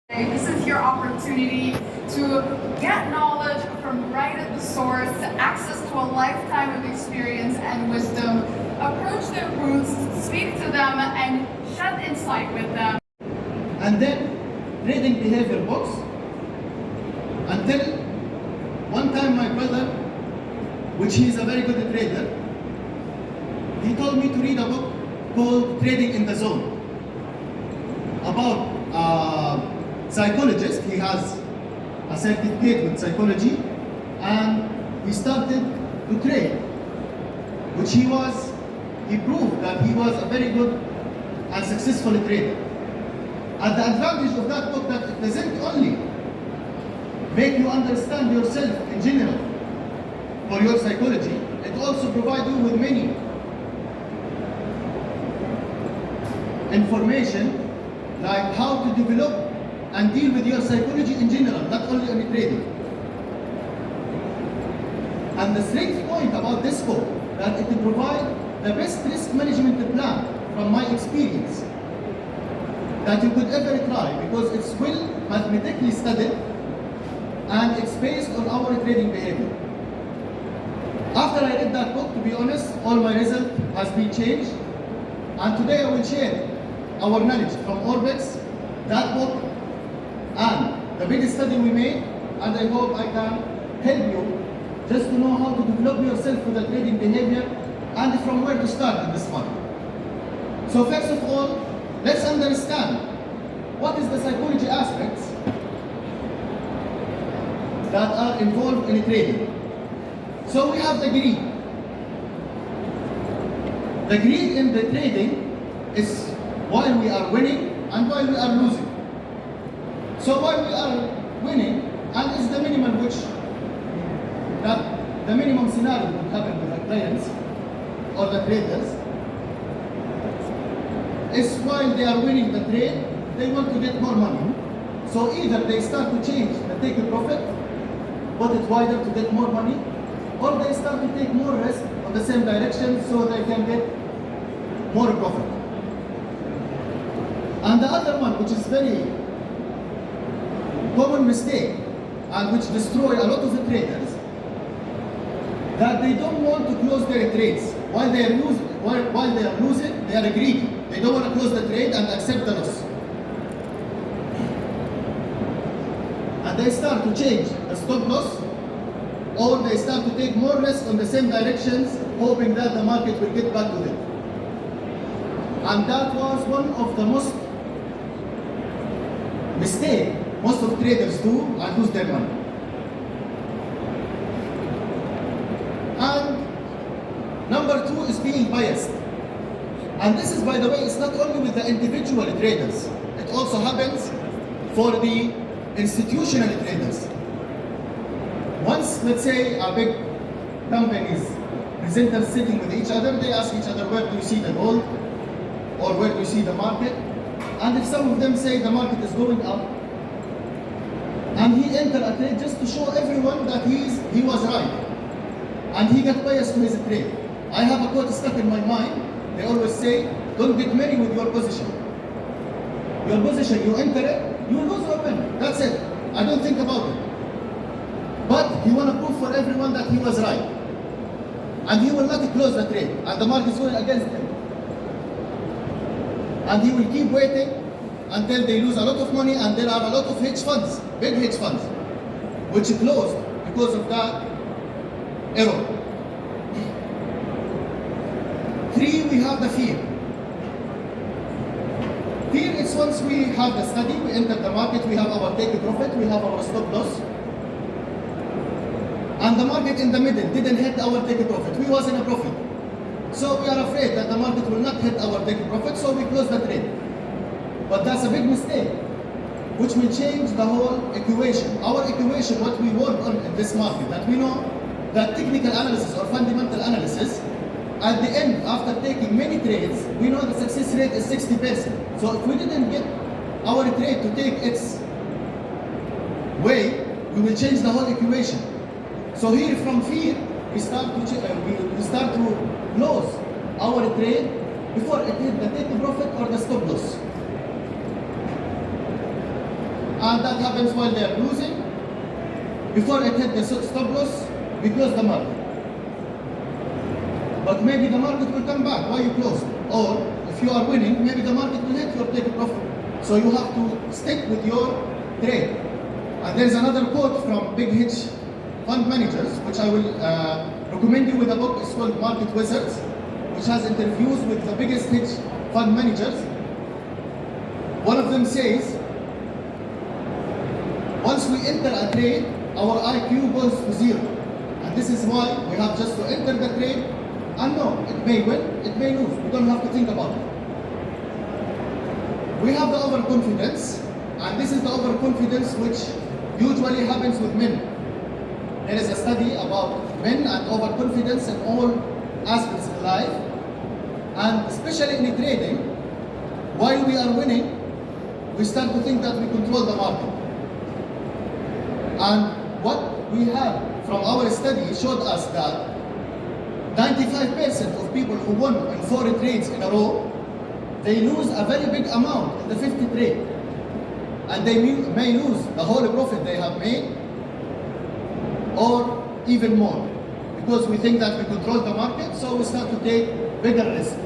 This is your opportunity to get knowledge from right at the source, access to a lifetime of experience and wisdom, approach their roots, speak to them, and shed insight with them. And then trading behavior books until one time my brother, which he is a very good trader, he told me to read a book called Trading in the Zone about psychologist. He has a certificate with psychology and he started to trade, which he proved that he was a very good and successful trader. And the advantage of that book that it doesn't only make you understand yourself in general for your psychology, it also provides you with many information like how to develop and deal with your psychology in general, not only on trading. And the strength point about this book that it provides the best risk management plan from my experience that you could ever try, because it's well mathematically studied and it's based on our trading behavior. After I read that book, to be honest, all my result has been changed, and today I will share our knowledge from Orbits, that book, and the big study we made, and I hope I can help you just to know how to develop yourself with the trading behavior and from where to start in this market. So first of all, let's understand what is the psychology aspects that are involved in trading. So we have the greed. The greed in the trading is while we are winning and while we are losing. So while we are winning, and is the minimum which that the minimum scenario would happen with the clients or the traders, is while they are winning the trade, they want to get more money. So either they start to change the take a profit, put it wider to get more money, or they start to take more risk on the same direction so they can get more profit. And the other one, which is very common mistake and which destroy a lot of the traders, that they don't want to close their trades. While they are losing, they are greedy. They don't want to close the trade and accept the loss. And they start to change the stop loss, or they start to take more risk on the same directions, hoping that the market will get back with it. And that was one of the most mistake most of traders do and lose their money. And number two is being biased. And this is, by the way, it's not only with the individual traders. It also happens for the institutional traders. Once, let's say, a big companies, presenters sitting with each other, they ask each other, where do you see the gold? Or where do you see the market? And if some of them say the market is going up, and he entered a trade just to show everyone that he was right, and he got biased to his trade. I have a quote stuck in my mind. They always say, don't get merry with your position. Your position, you enter it, you lose or win. That's it. I don't think about it. But he want to prove for everyone that he was right. And he will not close the trade. And the market is going against him. And he will keep waiting until they lose a lot of money, and there are a lot of hedge funds, big hedge funds, which closed because of that error. Three, we have the fear. Fear is once we have the study, we enter the market, we have our take profit, we have our stop loss. And the market in the middle didn't hit our take profit. We was in a profit. So we are afraid that the market will not hit our take profit, so we close the trade. But that's a big mistake, which will change the whole equation. Our equation, what we work on in this market, that we know that technical analysis or fundamental analysis, at the end, after taking many trades, we know the success rate is 60%. So if we didn't get our trade to take its way, we will change the whole equation. So here from fear, we start to close our trade before it hit the take profit or the stop loss. and that happens while they are losing. Before it hit the stop loss, we close the market. But maybe the market will come back while you close. Or if you are winning, maybe the market will hit your take profit. So you have to stick with your trade. And there's another quote from big hedge fund managers, which I will recommend you with a book. It's called Market Wizards, which has interviews with the biggest hedge fund managers. One of them says, once we enter a trade, our IQ goes to zero. And this is why we have just to enter the trade and know it may win, it may lose. We don't have to think about it. We have the overconfidence, and this is the overconfidence which usually happens with men. There is a study about men and overconfidence in all aspects of life, and especially in trading, while we are winning, we start to think that we control the market. And what we have from our study showed us that 95% of people who won in 4 trades in a row, they lose a very big amount in the 50th trade. And they may lose the whole profit they have made, or even more. Because we think that we control the market, so we start to take bigger risk.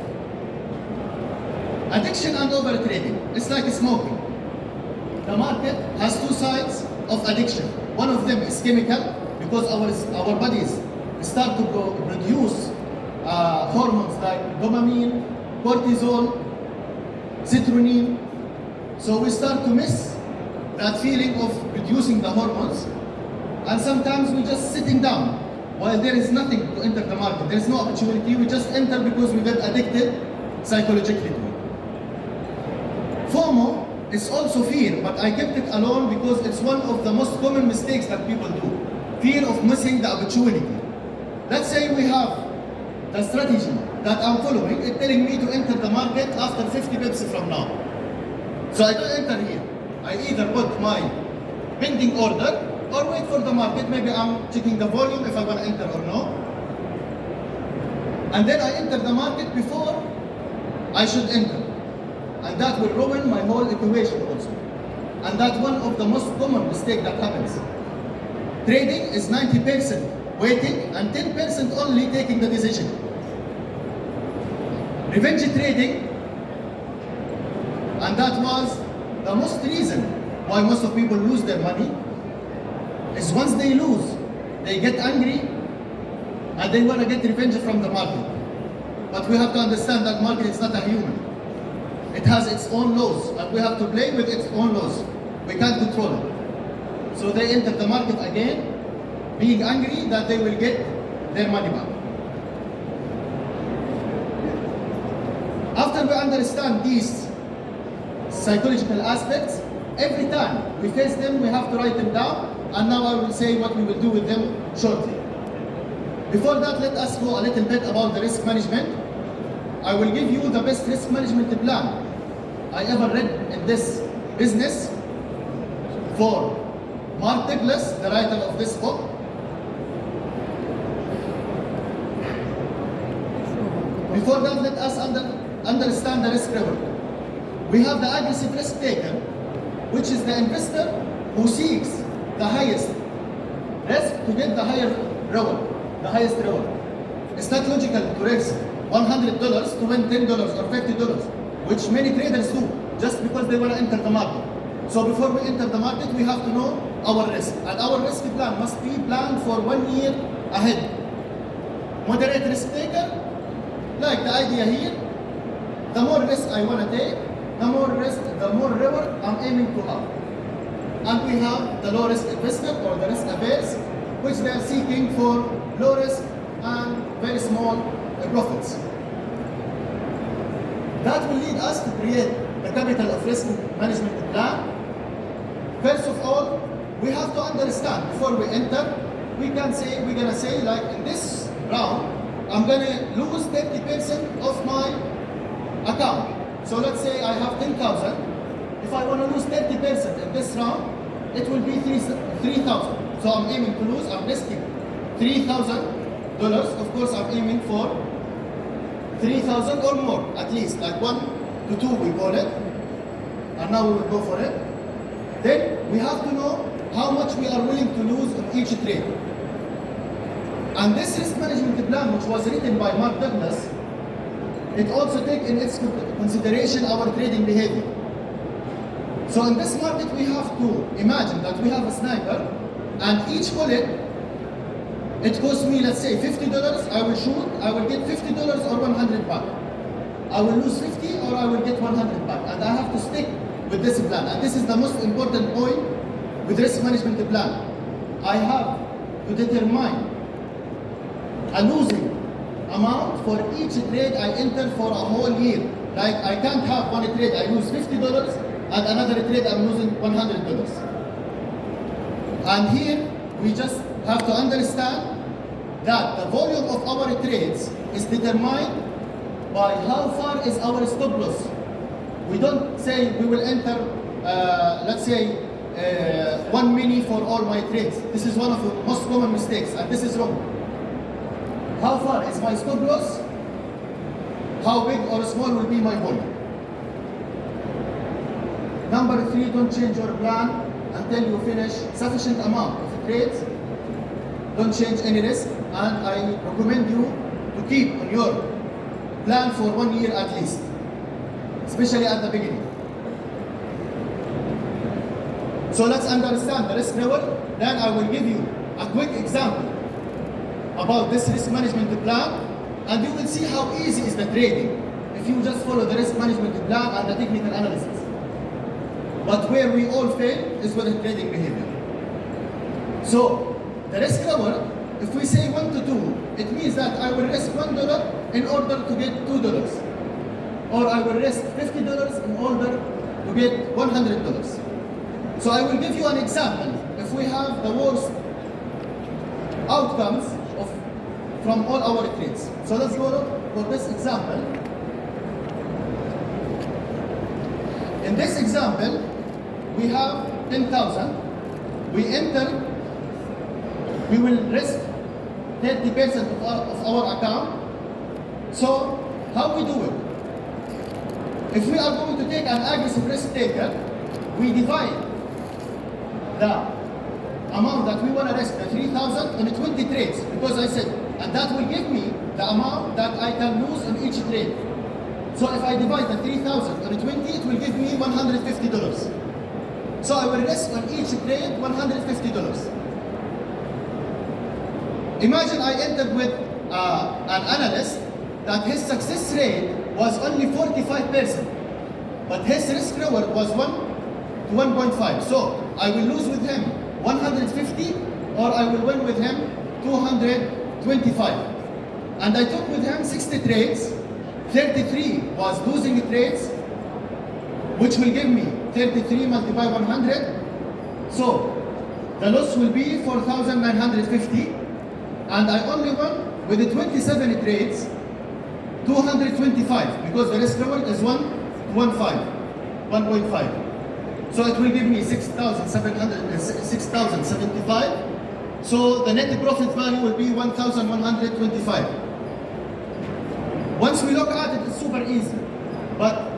Addiction and overtrading, it's like smoking. The market has 2 sides of addiction. One of them is chemical, because our bodies start to produce hormones like dopamine, cortisol, serotonin. So we start to miss that feeling of producing the hormones, and sometimes we just sitting down while there is nothing to enter the market. There is no opportunity. We just enter because we get addicted psychologically to it. FOMO is also fear, but I kept it alone because it's one of the most common mistakes that people do. Fear of missing the opportunity. Let's say we have the strategy that I'm following, it's telling me to enter the market after 50 pips from now. So I don't enter here. I either put my pending order or wait for the market. Maybe I'm checking the volume if I want to enter or no. And then I enter the market before I should enter. And that will ruin my whole equation also. And that's one of the most common mistakes that happens. Trading is 90% waiting and 10% only taking the decision. Revenge trading, and that was the most reason why most of people lose their money, is once they lose, they get angry and they want to get revenge from the market. But we have to understand that market is not a human. It has its own laws, and we have to play with its own laws. We can't control it. So they enter the market again, being angry that they will get their money back. After we understand these psychological aspects, every time we face them, we have to write them down, and now I will say what we will do with them shortly. Before that, let us go a little bit about the risk management. I will give you the best risk management plan I ever read in this business for Mark Douglas, the writer of this book. Before that, let us understand the risk reward. We have the aggressive risk taker, which is the investor who seeks the highest risk to get the higher reward, the highest reward. It's not logical to risk $100 to win $10 or $50, which many traders do, just because they want to enter the market. So before we enter the market, we have to know our risk. And our risk plan must be planned for 1 year ahead. Moderate risk taker, like the idea here, the more risk I want to take, the more reward I'm aiming to have. And we have the low risk investor or the risk averse, which they are seeking for low risk and very small profits. That will lead us to create the capital of risk management plan. First of all, we have to understand before we enter, we're gonna say like in this round, I'm gonna lose 30% of my account. So let's say I have 10,000. If I want to lose 30% in this round, it will be 3,000. So I'm aiming to lose, I'm risking $3,000. Of course, I'm aiming for 3,000 or more, at least, like 1 to 2 we call it. And now we will go for it. Then we have to know how much we are willing to lose on each trade. And this risk management plan, which was written by Mark Douglas, it also takes in its consideration our trading behavior. So in this market, we have to imagine that we have a sniper, and each bullet, it costs me, let's say, $50. I will shoot, I will get $50 or 100 back. I will lose 50 or I will get 100 back. And I have to stick with this plan. And this is the most important point with risk management plan. I have to determine a losing amount for each trade I enter for a whole year. Like I can't have one trade I lose $50 and another trade I'm losing $100. And here we just have to understand that the volume of our trades is determined by how far is our stop loss. We don't say we will enter, let's say, 1 mini for all my trades. This is one of the most common mistakes, and this is wrong. How far is my stop loss? How big or small will be my volume? Number 3, don't change your plan until you finish sufficient amount of trades. Don't change any risk, and I recommend you to keep on your plan for 1 year at least, especially at the beginning. So let's understand the risk reward. Then I will give you a quick example about this risk management plan, and you will see how easy is the trading if you just follow the risk management plan and the technical analysis. But where we all fail is with the trading behavior. So the risk reward, if we say 1 to 2, it means that I will risk $1 in order to get $2, or I will risk $50 in order to get $100. So I will give you an example. If we have the worst outcomes from all our trades. So let's go for this example. In this example, we have 10,000. We enter, we will risk 30% of our account. So how we do it? If we are going to take an aggressive risk taker, we divide the amount that we want to risk, the 3,000, on 20 trades, because I said, and that will give me the amount that I can lose in each trade. So if I divide the 3,000 on 20, it will give me $150. So I will risk on each trade $150. Imagine I entered with an analyst that his success rate was only 45%, but his risk reward was 1 to 1.5. So I will lose with him 150, or I will win with him 225. And I took with him 60 trades. 33 was losing trades, which will give me 33 multiplied by 100. So the loss will be 4,950, and I only won with the 27 trades 225, because the risk reward is 1.5. So it will give me 6,075. So the net profit value will be 1,125. Once we look at it, it's super easy. But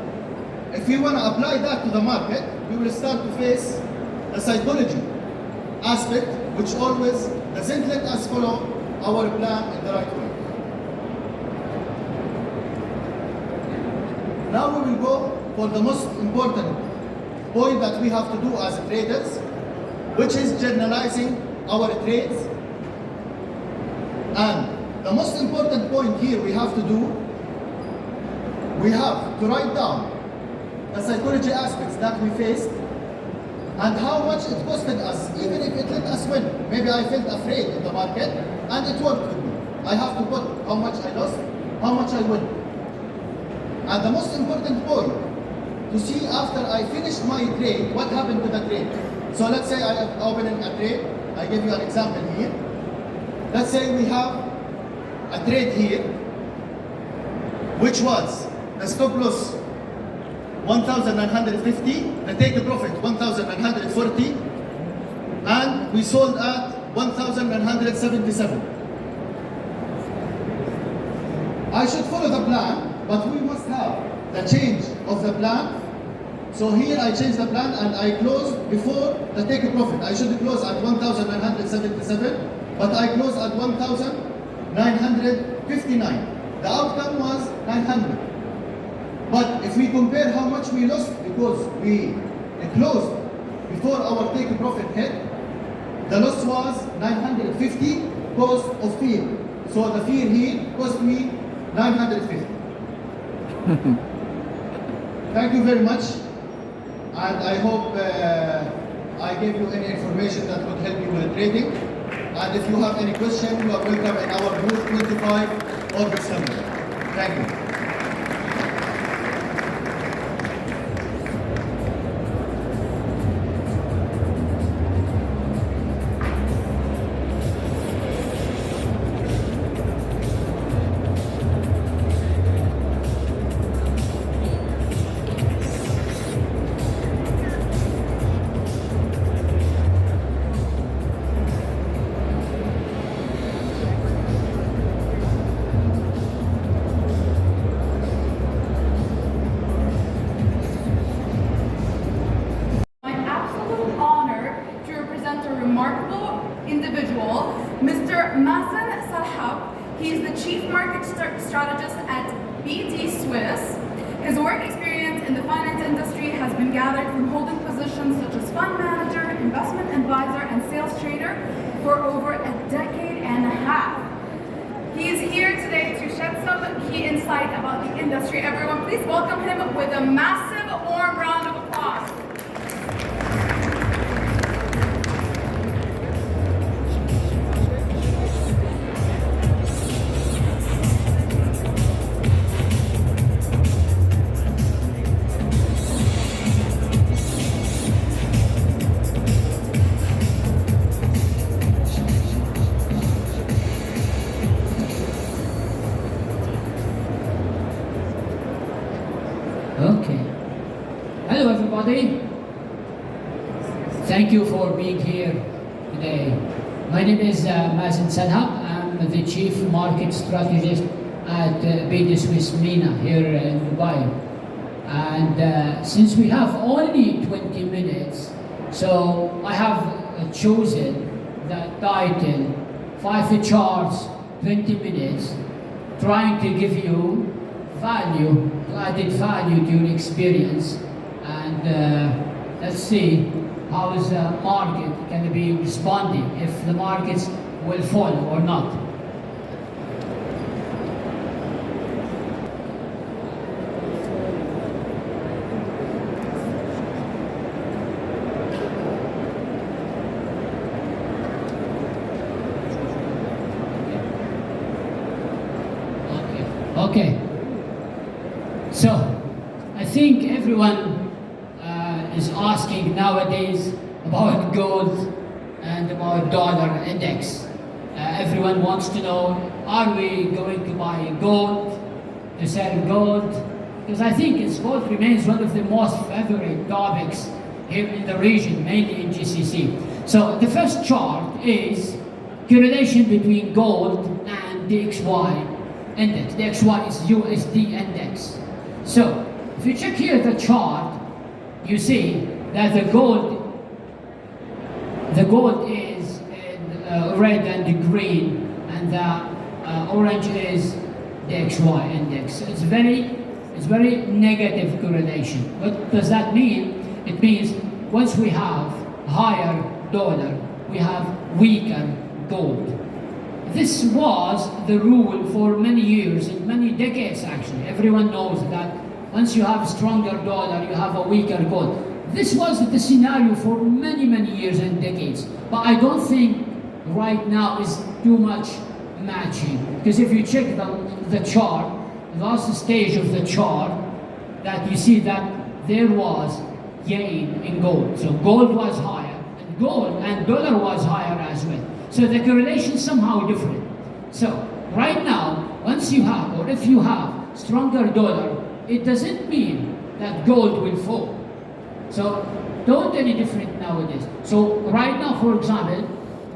if we want to apply that to the market, we will start to face the psychology aspect, which always doesn't let us follow our plan in the right way. Now we will go for the most important point that we have to do as traders, which is generalizing our trades. And the most important point here we have to do, we have to write down the psychology aspects that we faced and how much it costed us, even if it let us win. Maybe I felt afraid in the market and it worked with me. I have to put how much I lost, how much I win. And the most important point, to see after I finished my trade, what happened to the trade. So let's say I am opening a trade. I give you an example here. Let's say we have a trade here, which was the stop loss 1,950, the take profit 1,940, and we sold at 1,977. I should follow the plan, but we must have the change of the plan So here I changed the plan and I closed before the take profit. I should close at 1,977, but I closed at 1,959. The outcome was 900. But if we compare how much we lost because we closed before our take profit hit, the loss was 950 cost of fear. So the fear here cost me 950. Thank you very much. And I hope I gave you any information that would help you with trading. And if you have any question, you are welcome in our booth 25 or December. Thank you. Individual, Mr. Mazen Salhab. He's the Chief Market Strategist at BD Swiss. His work experience in the finance industry has been gathered from holding positions such as fund manager, investment advisor, and sales trader for over a decade and a half. He is here today to shed some key insight about the industry. Everyone, please welcome him with a massive warm round of applause. Okay. Hello everybody. Thank you for being here today. My name is Mazen Salhab. I'm the Chief Market Strategist at BD Swiss MENA here in Dubai. And since we have only 20 minutes, so I have chosen the title, 5 charts, 20 minutes, trying to give you value, added value to your experience, and let's see how is the market going to be responding, if the markets will fall or not. Okay. So, I think everyone is asking nowadays about gold and about dollar index. Everyone wants to know, are we going to buy gold, to sell gold? Because I think gold remains one of the most favorite topics here in the region, mainly in GCC. So the first chart is correlation between gold and the XY index. The XY is USD index. So, if you check here the chart, you see that the gold is in red and green, and the orange is the XY index. So it's very negative correlation. What does that mean? It means once we have higher dollar, we have weaker gold. This was the rule for many years, in many decades actually. Everyone knows that once you have a stronger dollar, you have a weaker gold. This was the scenario for many years and decades. But I don't think right now is too much matching. Because if you check the chart, the last stage of the chart, that you see that there was gain in gold. So gold was higher, and gold and dollar was higher as well. So the correlation is somehow different. So right now, once you have, or if you have stronger dollar, it doesn't mean that gold will fall. So don't any different nowadays. So right now, for example,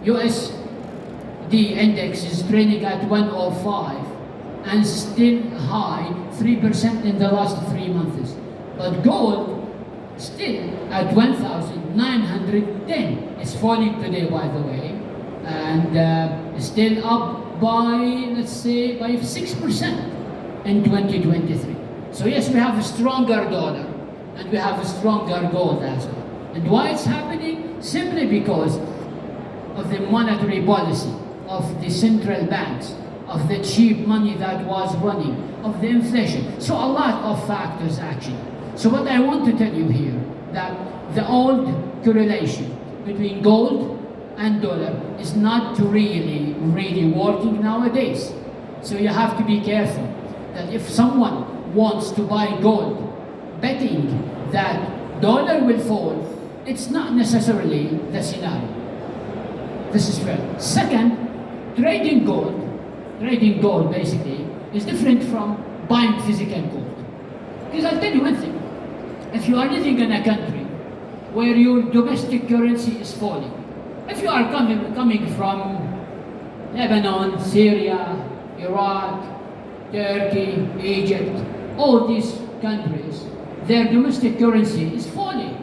USD index is trading at 105 and still high, 3% in the last 3 months. But gold still at 1,910. It's falling today, by the way, and still up by, let's say, by 6% in 2023. So yes, we have a stronger dollar and we have a stronger gold as well. And why it's happening? Simply because of the monetary policy of the central banks, of the cheap money that was running, of the inflation. So a lot of factors actually. So what I want to tell you here, that the old correlation between gold and dollar is not really working nowadays. So you have to be careful that if someone wants to buy gold, betting that dollar will fall, it's not necessarily the scenario. This is fair. Second, trading gold basically is different from buying physical gold. Because I'll tell you one thing, if you are living in a country where your domestic currency is falling, if you are coming from Lebanon, Syria, Iraq, Turkey, Egypt, all these countries, their domestic currency is falling.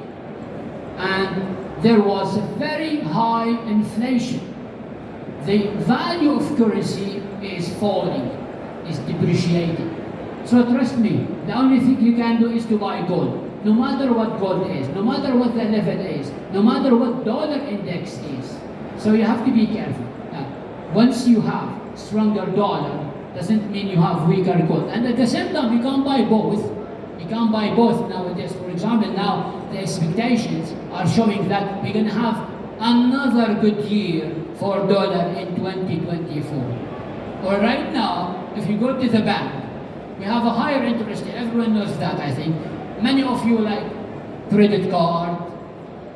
And there was a very high inflation. The value of currency is falling, is depreciating. So trust me, the only thing you can do is to buy gold. No matter what gold is, no matter what the level is, no matter what dollar index is. So you have to be careful. Once you have stronger dollar, doesn't mean you have weaker gold. And at the same time, you can't buy both. You can't buy both nowadays. For example, now the expectations are showing that we're going to have another good year for dollar in 2024. Or right now, if you go to the bank, we have a higher interest rate. Everyone knows that, I think. Many of you like credit card,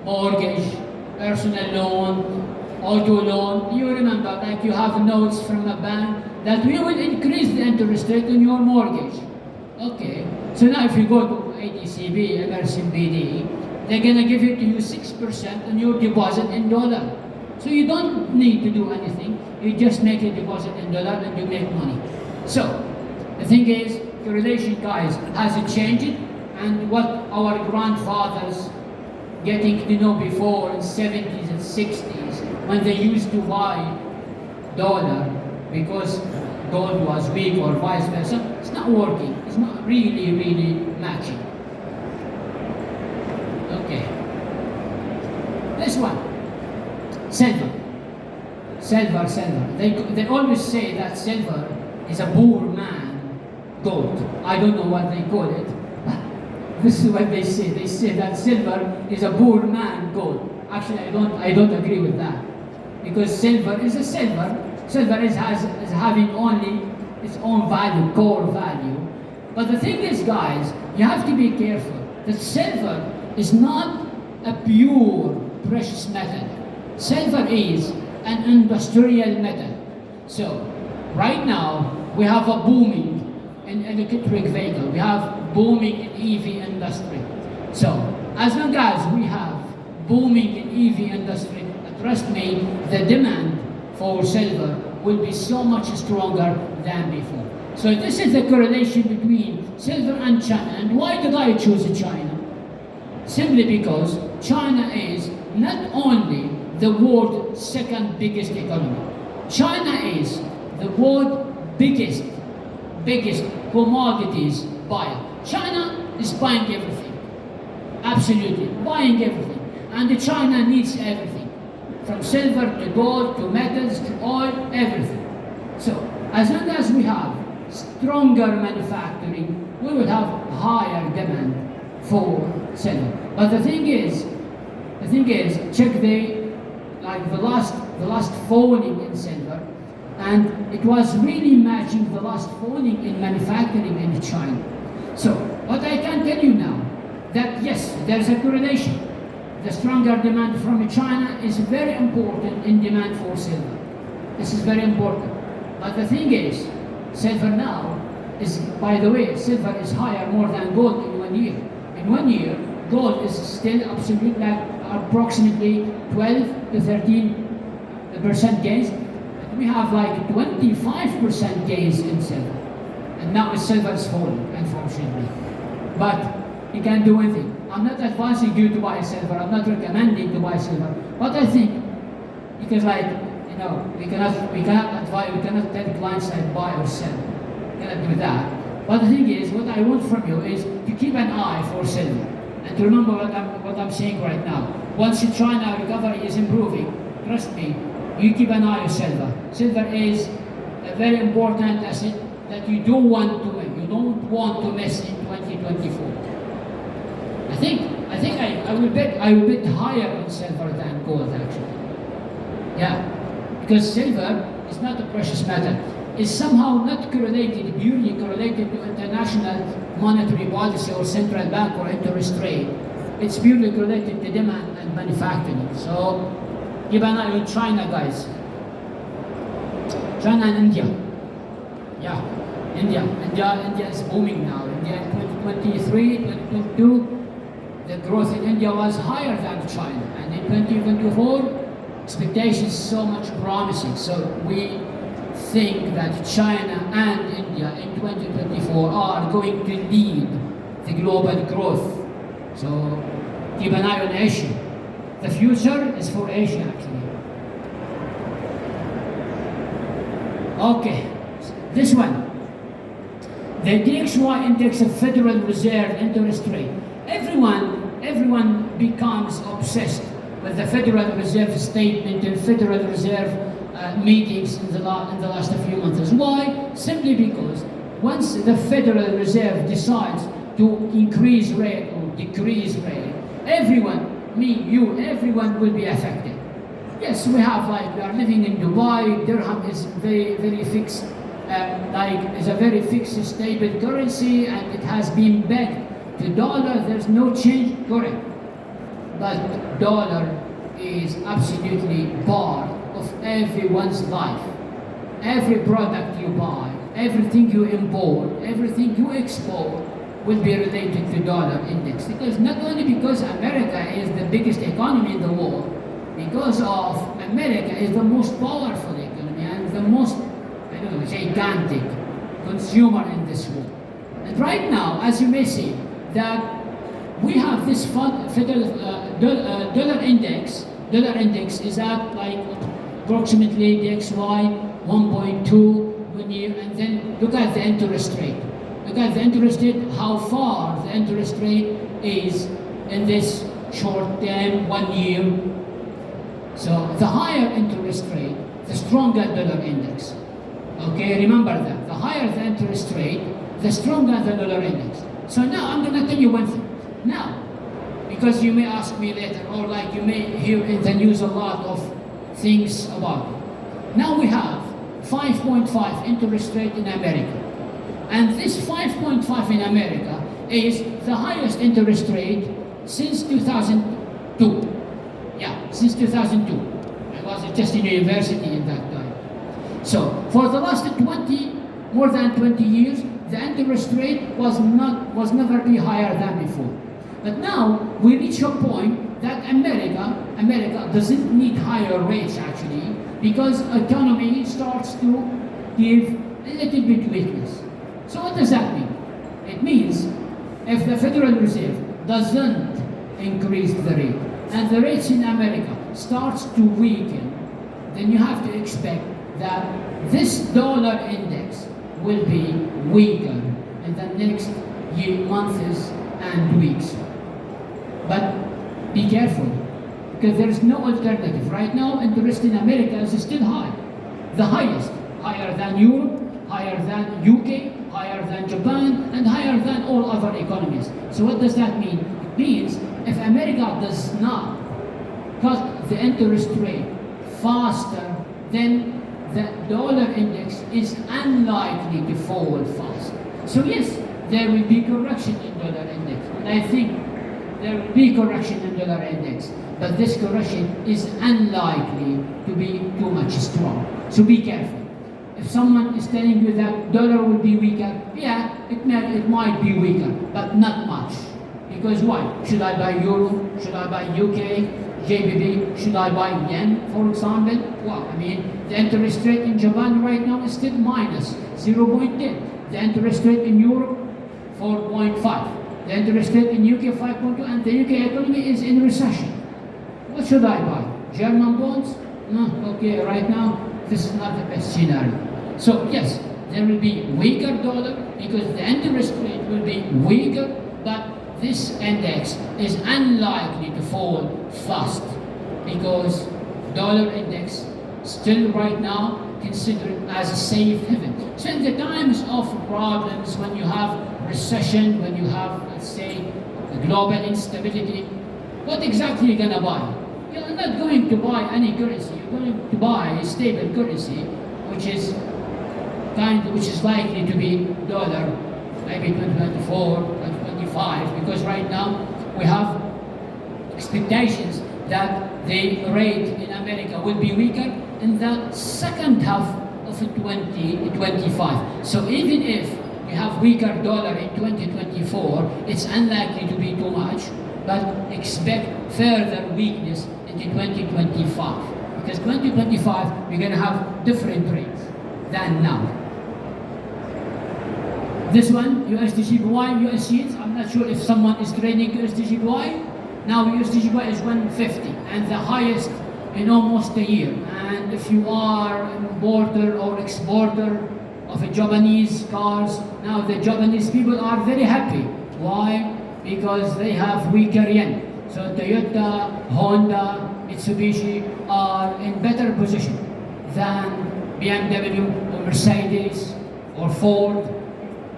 mortgage, personal loan, auto loan. You remember, like you have notes from a bank that we will increase the interest rate on your mortgage. Okay, so now if you go to ADCB, Emerson BD, they're gonna give it to you 6% on your deposit in dollar. So you don't need to do anything. You just make a deposit in dollar and you make money. So the thing is, correlation, guys, hasn't changed. And what our grandfathers getting to know before in 70s and 60s, when they used to buy dollar because gold was weak or vice versa, it's not working. It's not really matching. Okay. This one, silver. Silver. They always say that silver is a poor man gold. I don't know what they call it. This is what they say. They say that silver is a poor man gold. Actually, I don't agree with that, because silver is a silver. Silver is having only its own value, core value. But the thing is, guys, you have to be careful that silver is not a pure precious metal. Silver is an industrial metal. So, right now, we have a booming in electric vehicle. We have booming in EV industry. So, as long as we have booming in EV industry, trust me, the demand for silver will be so much stronger than before. So this is the correlation between silver and China. And why did I choose China? Simply because China is not only the world's second biggest economy. China is the world's biggest commodities buyer. China is buying everything. Absolutely, buying everything. And China needs everything. From silver to gold to metals to oil, everything. So, as long as we have stronger manufacturing, we will have higher demand for silver. But the thing is, check the last falling in silver, and it was really matching the last falling in manufacturing in China. So, what I can tell you now, that yes, there's a correlation. The stronger demand from China is very important in demand for silver. This is very important. But the thing is, silver now is, by the way, silver is higher more than gold in 1 year. In 1 year, gold is still absolutely like approximately 12 to 13% gains. We have like 25% gains in silver. And now silver is falling, unfortunately. But you can't do anything. I'm not advising you to buy silver. I'm not recommending to buy silver. But I think, because like, you know, we cannot advise, we cannot tell clients like buy or sell. We cannot do that. But the thing is, what I want from you is to keep an eye for silver. And to remember what I'm saying right now. Once China recovery is improving, trust me, you keep an eye on silver. Silver is a very important asset that you don't want to miss in 2024. I think I will bet higher on silver than gold actually. Yeah, because silver is not a precious metal. It's somehow not purely correlated to international monetary policy or central bank or interest rate. It's purely correlated to demand and manufacturing. So keep an eye on China, guys. China and India. Yeah, India is booming now. India in 2023, 2022, the growth in India was higher than China. And in 2024, expectations so much promising. So we think that China and India in 2024 are going to lead the global growth. So keep an eye on Asia. The future is for Asia actually. Okay, this one. The DXY index of Federal Reserve interest rate. Everyone becomes obsessed with the Federal Reserve statement and Federal Reserve meetings in the last few months. Why? Simply because once the Federal Reserve decides to increase rate or decrease rate, everyone will be affected. Yes, we are living in Dubai. Dirham is very fixed, is a very fixed, stable currency, and it has been pegged to dollar. There's no change, correct? But dollar is absolutely part of everyone's life. Every product you buy, everything you import, everything you export will be related to dollar index. Because not only because America is the biggest economy in the world, because of America is the most powerful economy and the most, gigantic consumer in this world. And right now, as you may see, that we have this federal dollar index. Dollar index is at approximately DXY 1.2 1 year, and then look at the interest rate. Look at the interest rate, how far the interest rate is in this short term 1 year. So the higher interest rate, the stronger dollar index. Okay, remember that. The higher the interest rate, the stronger the dollar index. So now I'm going to tell you one thing. Now, because you may ask me later, or you may hear in the news a lot of things about it. Now we have 5.5 interest rate in America. And this 5.5 in America is the highest interest rate since 2002. Yeah, since 2002. I was just in university in that time. So for the last more than 20 years, the interest rate was never be higher than before. But now we reach a point that America doesn't need higher rates actually, because economy starts to give a little bit weakness. So what does that mean? It means if the Federal Reserve doesn't increase the rate and the rates in America starts to weaken, then you have to expect that this dollar index will be weaker in the next months and weeks. But be careful, because there is no alternative. Right now, interest in America is still high. The highest, higher than Europe, higher than UK, higher than Japan, and higher than all other economies. So what does that mean? It means if America does not cut the interest rate faster, then the dollar index is unlikely to fall fast. So yes, there will be correction in dollar index. And I think there will be correction in dollar index. But this correction is unlikely to be too much strong. So be careful. If someone is telling you that dollar will be weaker, yeah, it might be weaker, but not much. Because why? Should I buy euro? Should I buy UK? JBB? Should I buy yen, for example? Well, the interest rate in Japan right now is still minus 0.10. The interest rate in Europe, 4.5. The interest rate in UK 5.2 and the UK economy is in recession. What should I buy? German bonds? No, okay, right now this is not the best scenario. So yes, there will be weaker dollar because the interest rate will be weaker, but this index is unlikely to fall fast because dollar index still right now considered as a safe haven. So in the times of problems, when you have recession, when you have, let's say, global instability, what exactly are you going to buy? You're not going to buy any currency. You're going to buy a stable currency, which is likely to be dollar, maybe 2024, 2025, because right now we have expectations that the rate in America will be weaker in the second half of 2025. So even if we have weaker dollar in 2024, it's unlikely to be too much, but expect further weakness into 2025. Because 2025, we're going to have different rates than now. This one, USDGBY, US yields, I'm not sure if someone is trading USDGBY. Now USDGBY is 150 and the highest in almost a year. And if you are an importer or exporter of Japanese cars, now the Japanese people are very happy. Why? Because they have weaker yen. So Toyota, Honda, Mitsubishi are in better position than BMW or Mercedes or Ford.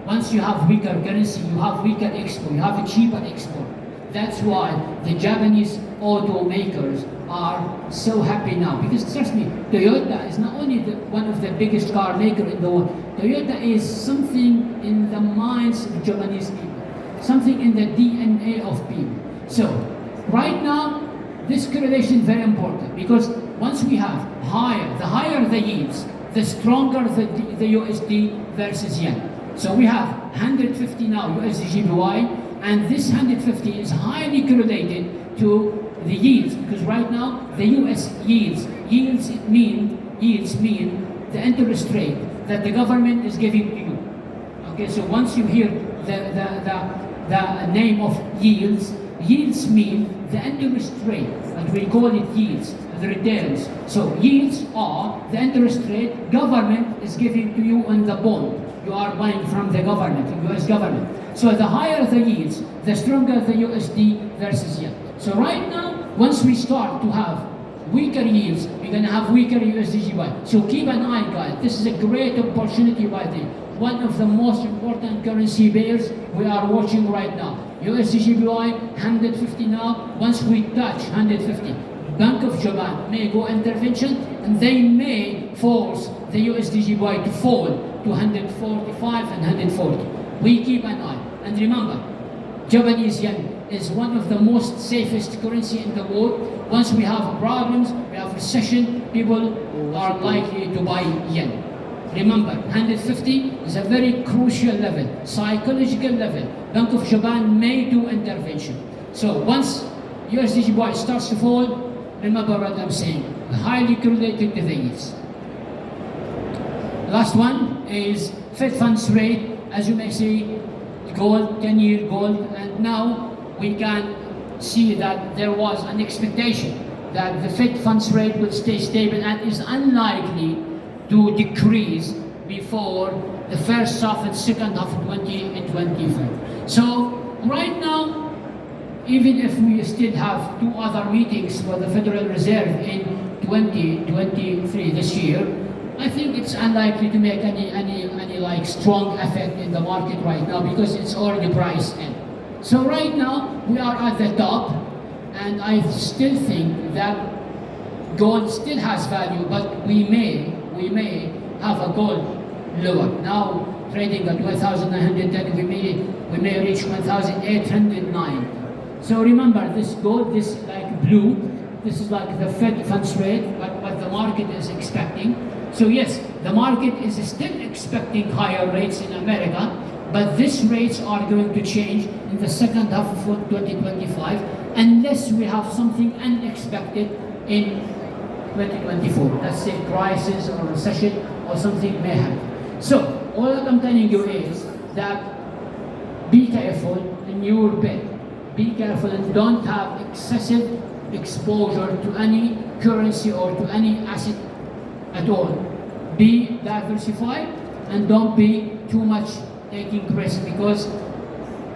Once you have weaker currency, you have weaker export, you have a cheaper export. That's why the Japanese automakers are so happy now. Because trust me, Toyota is not only one of the biggest car maker in the world. Toyota is something in the minds of Japanese people, something in the DNA of people. So right now, this correlation is very important because once we have the higher the yields, the stronger the USD versus yen. So we have 150 now USDGBY, and this 150 is highly correlated to the yields because right now the US yields mean the interest rate that the government is giving to you. Okay, so once you hear the name of yields mean the interest rate, and we call it yields, the returns. So yields are the interest rate government is giving to you on the bond. You are buying from the government, the US government. So the higher the yields, the stronger the USD versus yen. So right now, once we start to have weaker yields, we're going to have weaker USDGY. So keep an eye, guys. This is a great opportunity by the one of the most important currency pairs we are watching right now. USDGBY 150 now. Once we touch 150, Bank of Japan may go intervention and they may force the USDGBY to fall to 145 and 140. We keep an eye. And remember, Japanese yen is one of the most safest currency in the world. Once we have problems, we have recession, people are likely to buy yen. Remember, 150 is a very crucial level, psychological level. Bank of Japan may do intervention. So once USDGBY starts to fall, remember what I'm saying, highly correlated to the yields. Last one is Fed funds rate. As you may see, gold, 10-year gold, and now we can see that there was an expectation that the Fed funds rate will stay stable and is unlikely to decrease before the first half and second half of 2025. So right now, even if we still have two other meetings for the Federal Reserve in 2023 this year, I think it's unlikely to make any like strong effect in the market right now because it's already priced in. So right now we are at the top, and I still think that gold still has value, but we may have a gold lower. Now trading at 1,910, we may reach 1,809. So remember, this gold, this like blue, this is like the Fed funds rate, what the market is expecting. So yes, the market is still expecting higher rates in America, but these rates are going to change in the second half of 2025 unless we have something unexpected in 2024. Let's say crisis or recession or something may happen. So all that I'm telling you is that be careful in your bet. Be careful and don't have excessive exposure to any currency or to any asset at all. Be diversified and don't be too much taking risk, because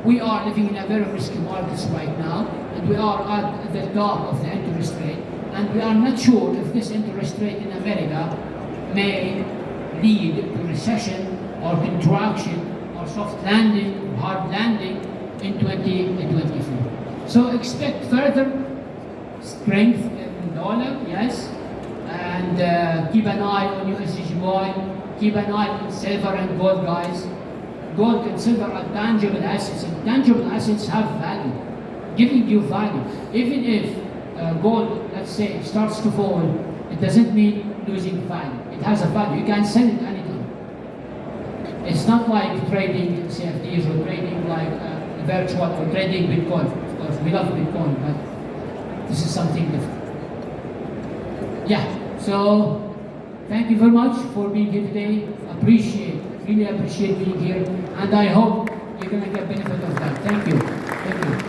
we are living in a very risky markets right now, and we are at the top of the interest rate, and we are not sure if this interest rate in America may lead to recession or contraction or soft landing or hard landing in 2024. So expect further strength in dollar, yes, and keep an eye on USDJPY, keep an eye on silver and gold, guys. Gold and silver are tangible assets, and tangible assets have value, giving you value. Even if gold, let's say, starts to fall, it doesn't mean losing value. It has a value. You can sell it anytime. It's not like trading CFDs or trading like virtual or trading Bitcoin. Of course, we love Bitcoin, but this is something different. Yeah, so thank you very much for being here today. Really appreciate being here, and I hope you're going to get benefit of that. Thank you. Thank you.